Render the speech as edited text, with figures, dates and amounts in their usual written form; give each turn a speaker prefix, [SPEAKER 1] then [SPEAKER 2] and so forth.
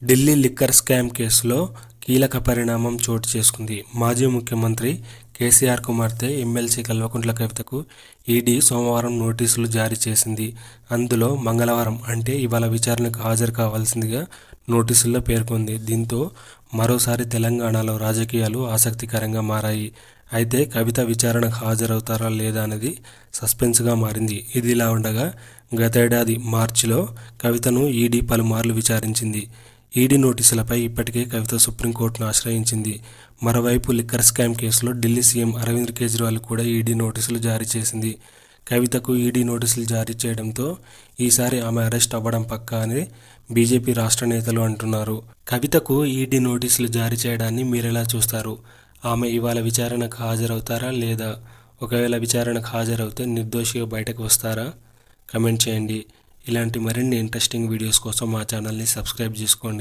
[SPEAKER 1] Delhi liquor scam కేసులో కీలక పరిణామం చోటు చేసుకుంది. మాజీ ముఖ్యమంత్రి కేసీఆర్ కుమార్తె ఎమ్మెల్సీ కల్వకుంట్ల కవితకు ఈడీ సోమవారం నోటీసులు జారీ చేసింది. అందులో మంగళవారం అంటే ఇవాళ విచారణకు హాజరు కావాల్సిందిగా నోటీసుల్లో పేర్కొంది. దీంతో మరోసారి తెలంగాణలో రాజకీయాలు ఆసక్తికరంగా మారాయి. అయితే కవిత విచారణకు హాజరవుతారా లేదా అనేది సస్పెన్స్గా మారింది. ఇదిలా ఉండగా గతేడాది మార్చిలో కవితను ఈడీ పలుమార్లు విచారించింది. ఈడీ నోటీసులపై ఇప్పటికే కవిత సుప్రీంకోర్టును ఆశ్రయించింది. మరోవైపు లిక్కర్ స్కామ్ కేసులో ఢిల్లీ సీఎం అరవింద్ కేజ్రీవాల్ కూడా ఈడీ నోటీసులు జారీ చేసింది. కవితకు ఈడీ నోటీసులు జారీ చేయడంతో ఈసారి ఆమె అరెస్ట్ అవ్వడం పక్కా అని బీజేపీ రాష్ట్ర నేతలు అంటున్నారు. కవితకు ఈడీ నోటీసులు జారీ చేయడాన్ని మీరెలా చూస్తారు? ఆమె ఇవాళ విచారణకు హాజరవుతారా లేదా? ఒకవేళ విచారణకు హాజరవుతే నిర్దోషిగా బయటకు వస్తారా? కమెంట్ చేయండి. ఇలాంటి మరిన్ని ఇంట్రెస్టింగ్ వీడియోస్ కోసం మా ఛానల్ని సబ్స్క్రైబ్ చేసుకోండి.